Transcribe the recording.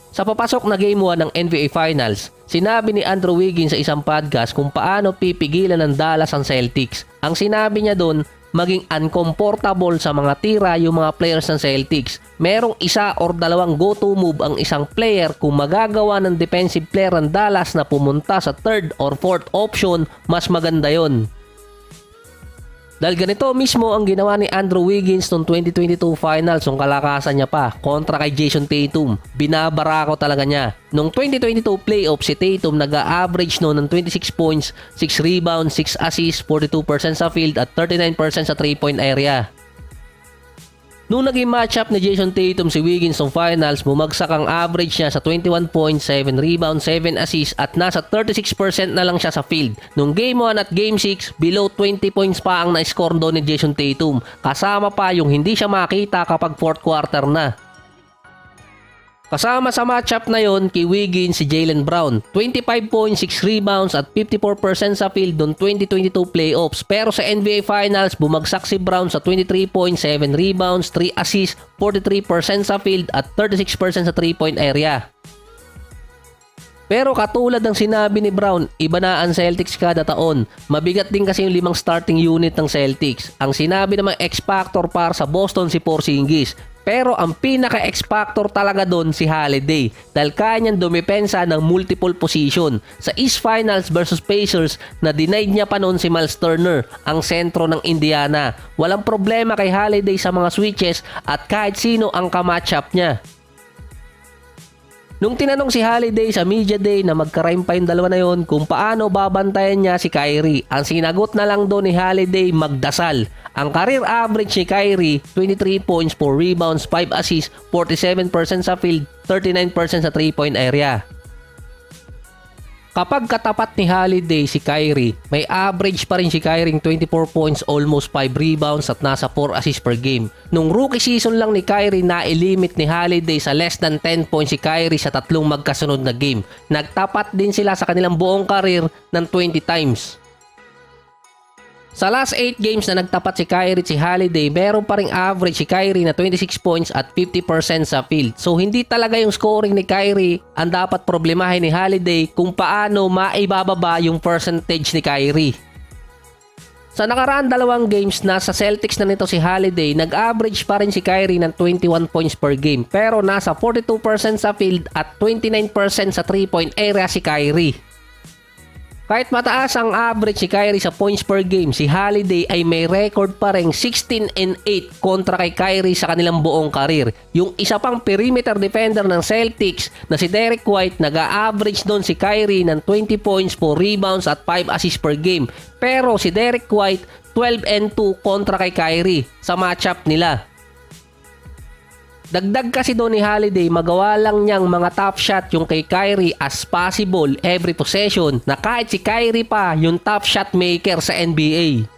Sa papasok na Game 1 ng NBA Finals, sinabi ni Andrew Wiggins sa isang podcast kung paano pipigilan ng Dallas ang Celtics. Ang sinabi niya doon, maging uncomfortable sa mga tira yung mga players ng Celtics. Merong isa or dalawang go-to move ang isang player kung magagawa ng defensive player ng Dallas na pumunta sa third or fourth option, mas maganda yon. Dahil ganito mismo ang ginawa ni Andrew Wiggins noong 2022 Finals nung kalakasan niya pa kontra kay Jason Tatum. Binabarako talaga niya. Noong 2022 playoff si Tatum nag-a-average ng 26 points, 6 rebounds, 6 assists, 42% sa field at 39% sa 3-point area. Nung naging matchup ni Jason Tatum si Wiggins ng finals, bumagsak ang average niya sa 21 points, 7 rebounds, 7 assists at nasa 36% na lang siya sa field. Nung Game 1 at Game 6, below 20 points pa ang na-score doon ni Jason Tatum. Kasama pa yung hindi siya makita kapag fourth quarter na. Kasama sa matchup na yon kay Wiggins si Jaylen Brown. 25 points, 6 rebounds at 54% sa field noong 2022 playoffs. Pero sa NBA Finals, bumagsak si Brown sa 23 points, 7 rebounds, 3 assists, 43% sa field at 36% sa 3-point area. Pero katulad ng sinabi ni Brown, iba na ang Celtics kada taon. Mabigat din kasi yung 5 starting unit ng Celtics. Ang sinabi namang X-Factor para sa Boston si Porzingis. Pero ang pinaka-X-Factor talaga doon si Holiday dahil kaya niyang dumepensa ng multiple position. Sa East Finals versus Pacers na denied niya pa noon si Miles Turner, ang sentro ng Indiana. Walang problema kay Holiday sa mga switches at kahit sino ang ka-matchup niya. Nung tinanong si Holiday sa media day na magka-rhyme pa yung dalawa na yon kung paano babantayan niya si Kyrie, ang sinagot na lang doon ni Holiday, magdasal. Ang career average ni Kyrie, 23 points, 4 rebounds, 5 assists, 47% sa field, 39% sa 3-point area. Kapag katapat ni Holiday si Kyrie, may average pa rin si Kyrie 24 points, almost 5 rebounds at nasa 4 assists per game. Nung rookie season lang ni Kyrie, na-limit ni Holiday sa less than 10 points si Kyrie sa 3 magkasunod na game. Nagtapat din sila sa kanilang buong career ng 20 times. Sa last 8 games na nagtapat si Kyrie at si Holiday, meron pa ring average si Kyrie na 26 points at 50% sa field. So hindi talaga yung scoring ni Kyrie ang dapat problemahin ni Holiday kung paano maibababa yung percentage ni Kyrie. Sa nakaraan 2 games nasa Celtics na nito si Holiday, nag-average pa rin si Kyrie ng 21 points per game. Pero nasa 42% sa field at 29% sa 3-point area si Kyrie. Kahit mataas ang average si Kyrie sa points per game, si Holiday ay may record pa rin 16-8 kontra kay Kyrie sa kanilang buong karir. Yung isa pang perimeter defender ng Celtics na si Derek White, nag-a-average doon si Kyrie ng 20 points, 4 rebounds at 5 assists per game. Pero si Derek White 12-2 kontra kay Kyrie sa matchup nila. Dagdag kasi doon ni Holiday, magawa lang niyang mga top shot yung kay Kyrie as possible every possession na kahit si Kyrie pa yung top shot maker sa NBA.